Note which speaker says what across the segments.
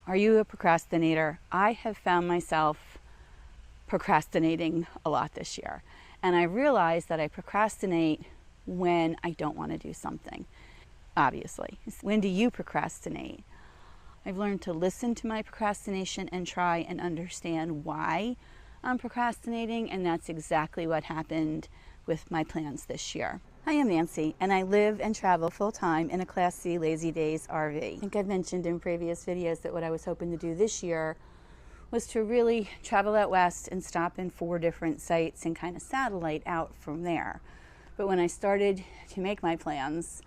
Speaker 1: Are you a procrastinator? I have found myself procrastinating a lot this year. And I realized that I procrastinate when I don't want to do something, obviously. When do you procrastinate? I've learned to listen to my procrastination and try and understand why I'm procrastinating, and that's exactly what happened with my plans this year. Hi, I'm Nancy, and I live and travel full-time in a Class C Lazy Days RV. I think I've mentioned in previous videos that what I was hoping to do this year was to really travel out west and stop in 4 different sites and kind of satellite out from there. But when I started to make my plans,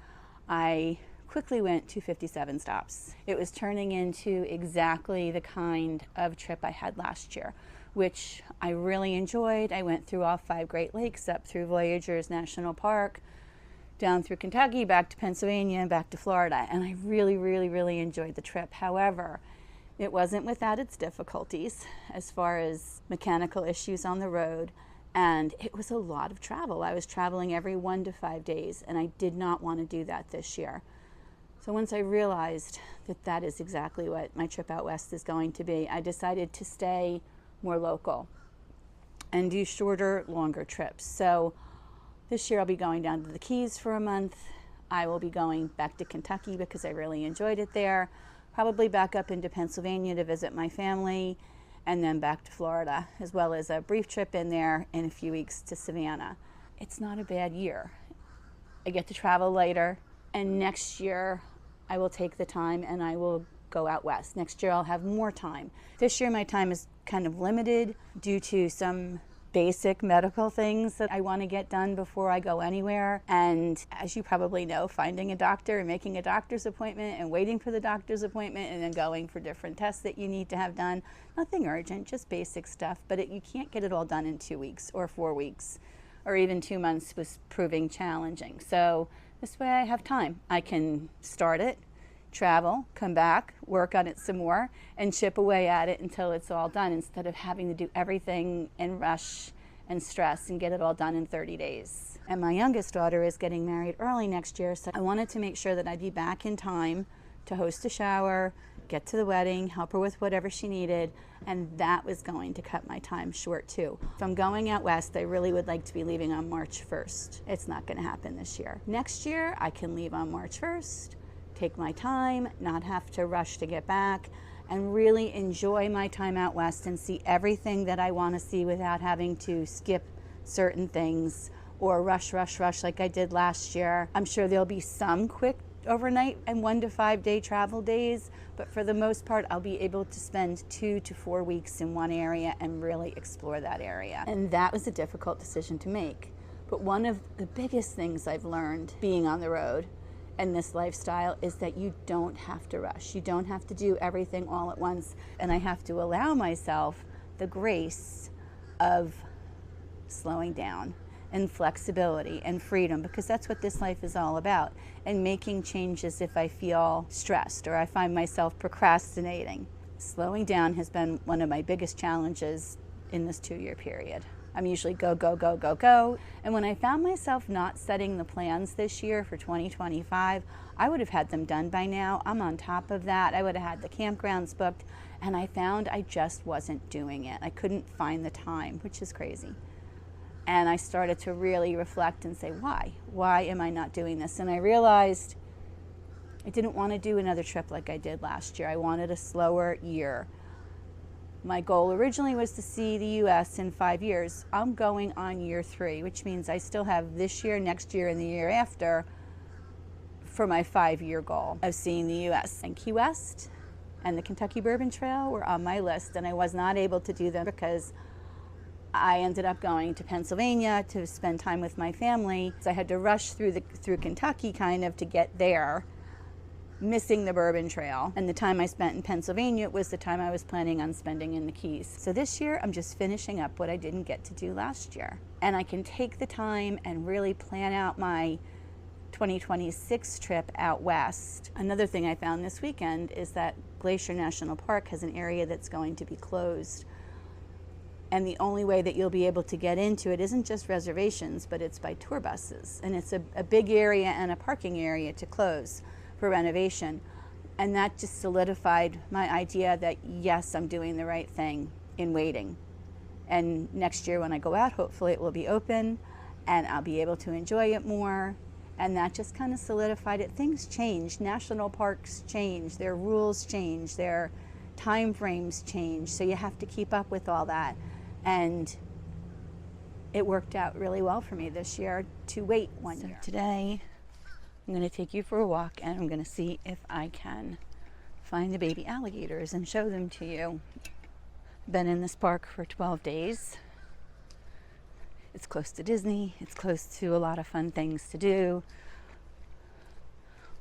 Speaker 1: I quickly went to 57 stops. It was turning into exactly the kind of trip I had last year, which I really enjoyed. I went through all 5 Great Lakes, up through Voyageurs National Park, down through Kentucky, back to Pennsylvania, and back to Florida. And I really enjoyed the trip. However, it wasn't without its difficulties as far as mechanical issues on the road. And it was a lot of travel. I was traveling every 1 to 5 days, and I did not want to do that this year. So once I realized that that is exactly what my trip out west is going to be, I decided to stay more local and do shorter, longer trips. So this year I'll be going down to the Keys for a month. I will be going back to Kentucky because I really enjoyed it there. Probably back up into Pennsylvania to visit my family, and then back to Florida, as well as a brief trip in there in a few weeks to Savannah. It's not a bad year. I get to travel later, and next year I will take the time and I will go out west. Next year I'll have more time. This year my time is kind of limited due to some basic medical things that I want to get done before I go anywhere. And as you probably know, finding a doctor and making a doctor's appointment and waiting for the doctor's appointment and then going for different tests that you need to have done. Nothing urgent, just basic stuff, but you can't get it all done in 2 weeks or 4 weeks, or even 2 months was proving challenging. So this way I have time. I can start it, travel, come back, work on it some more, and chip away at it until it's all done, instead of having to do everything in rush and stress and get it all done in 30 days. And my youngest daughter is getting married early next year, so I wanted to make sure that I'd be back in time to host a shower, get to the wedding, help her with whatever she needed, and that was going to cut my time short too. If I'm going out west, I really would like to be leaving on March 1st. It's not going to happen this year. Next year, I can leave on March 1st, take my time, not have to rush to get back, and really enjoy my time out west and see everything that I want to see without having to skip certain things or rush like I did last year. I'm sure there'll be some quick overnight and 1 to 5 day travel days, but for the most part I'll be able to spend 2 to 4 weeks in one area and really explore that area. And that was a difficult decision to make. But one of the biggest things I've learned being on the road and this lifestyle is that you don't have to rush. You don't have to do everything all at once. And I have to allow myself the grace of slowing down and flexibility and freedom, because that's what this life is all about. And making changes if I feel stressed or I find myself procrastinating. Slowing down has been one of my biggest challenges in this 2-year period. I'm usually go. And when I found myself not setting the plans this year for 2025, I would have had them done by now. I'm on top of that. I would have had the campgrounds booked, and I found I just wasn't doing it. I couldn't find the time, which is crazy. And I started to really reflect and say, why? Why am I not doing this? And I realized I didn't want to do another trip like I did last year. I wanted a slower year. My goal originally was to see the U.S. in 5 years. I'm going on year 3, which means I still have this year, next year, and the year after for my 5-year goal of seeing the U.S. And Key West and the Kentucky Bourbon Trail were on my list, and I was not able to do them because I ended up going to Pennsylvania to spend time with my family. So I had to rush through Kentucky kind of to get there, missing the Bourbon Trail. And the time I spent in Pennsylvania was the time I was planning on spending in the Keys. So this year I'm just finishing up what I didn't get to do last year. And I can take the time and really plan out my 2026 trip out west. Another thing I found this weekend is that Glacier National Park has an area that's going to be closed. And the only way that you'll be able to get into it isn't just reservations, but it's by tour buses. And it's a big area and a parking area to close for renovation. And that just solidified my idea that yes, I'm doing the right thing in waiting. And next year when I go out, hopefully it will be open and I'll be able to enjoy it more. And that just kind of solidified it. Things change. National parks change. Their rules change. Their time frames change. So you have to keep up with all that. And it worked out really well for me this year to wait one year. Today, I'm going to take you for a walk and I'm going to see if I can find the baby alligators and show them to you. Been in this park for 12 days. It's close to Disney. It's close to a lot of fun things to do.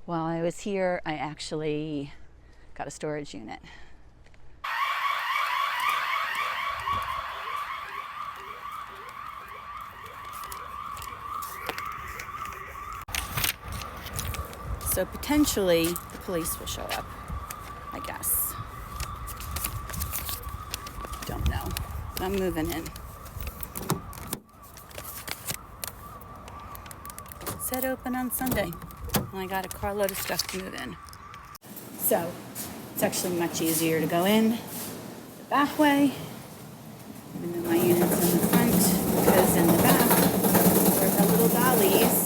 Speaker 1: While I was here, I actually got a storage unit. So potentially the police will show up, I guess. Don't know. I'm moving in. Said open on Sunday. And I got a carload of stuff to move in. So it's actually much easier to go in the back way, even though my unit's in the front, because in the back there are little dollies.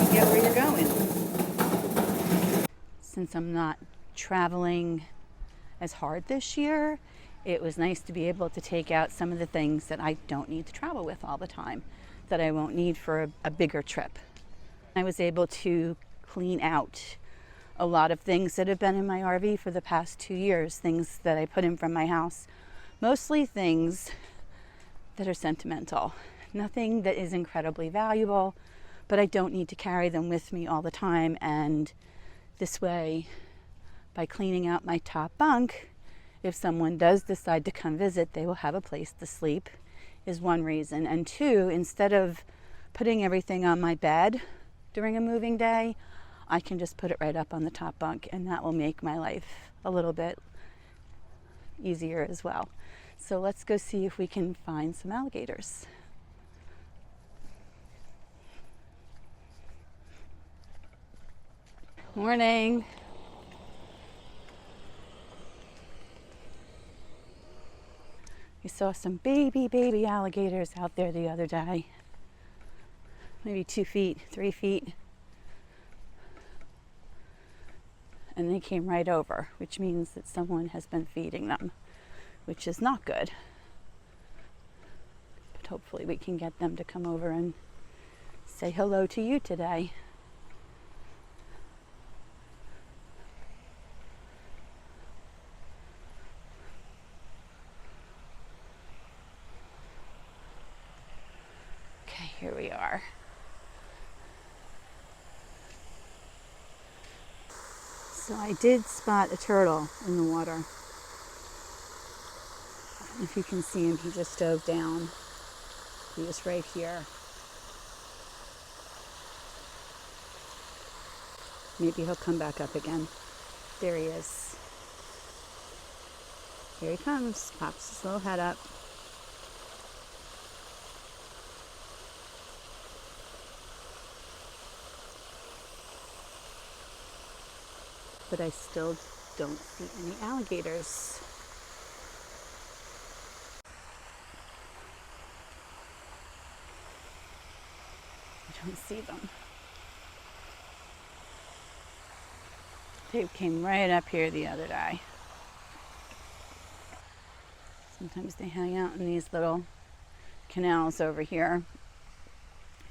Speaker 1: You get where you're going. Since I'm not traveling as hard this year, it was nice to be able to take out some of the things that I don't need to travel with all the time, that I won't need for a bigger trip. I was able to clean out a lot of things that have been in my RV for the past 2 years, things that I put in from my house, mostly things that are sentimental, nothing that is incredibly valuable, but I don't need to carry them with me all the time. And this way, by cleaning out my top bunk, if someone does decide to come visit, they will have a place to sleep, is one reason. And two, instead of putting everything on my bed during a moving day, I can just put it right up on the top bunk, and that will make my life a little bit easier as well. So let's go see if we can find some alligators. Morning. We saw some baby alligators out there the other day. Maybe 2 feet, 3 feet. And they came right over, which means that someone has been feeding them, which is not good. But hopefully we can get them to come over and say hello to you today. Okay, here we are. So I did spot a turtle in the water. If you can see him, he just dove down. He was right here. Maybe he'll come back up again. There he is. Here he comes. Pops his little head up. But I still don't see any alligators. I don't see them. They came right up here the other day. Sometimes they hang out in these little canals over here.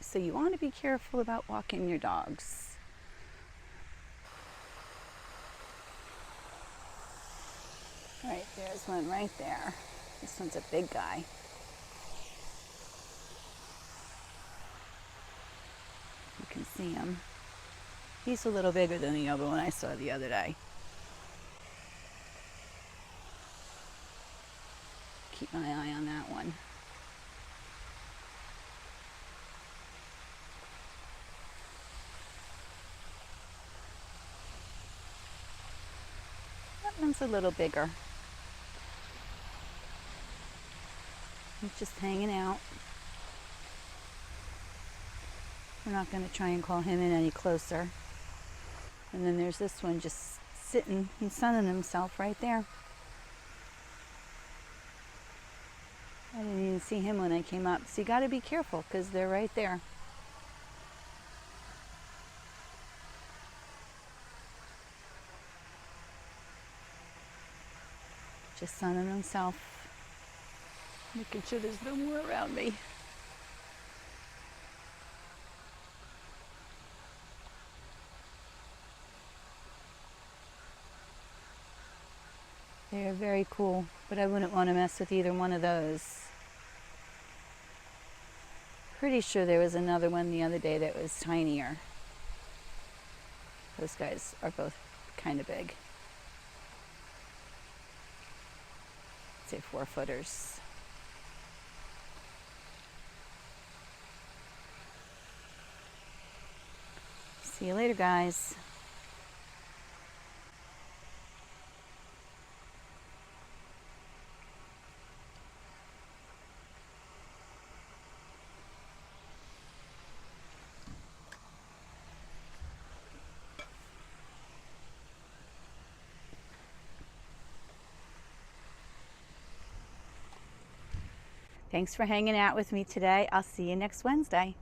Speaker 1: So you want to be careful about walking your dogs. Right, there's one right there. This one's a big guy. You can see him. He's a little bigger than the other one I saw the other day. Keep my eye on that one. That one's a little bigger. He's just hanging out. We're not going to try and call him in any closer. And then there's this one just sitting and sunning himself right there. I didn't even see him when I came up. So you got to be careful because they're right there. Just sunning himself. Making sure there's no more around me. They're very cool, but I wouldn't want to mess with either one of those. Pretty sure there was another one the other day that was tinier. Those guys are both kind of big. I'd say 4-footers. See you later, guys. Thanks for hanging out with me today. I'll see you next Wednesday.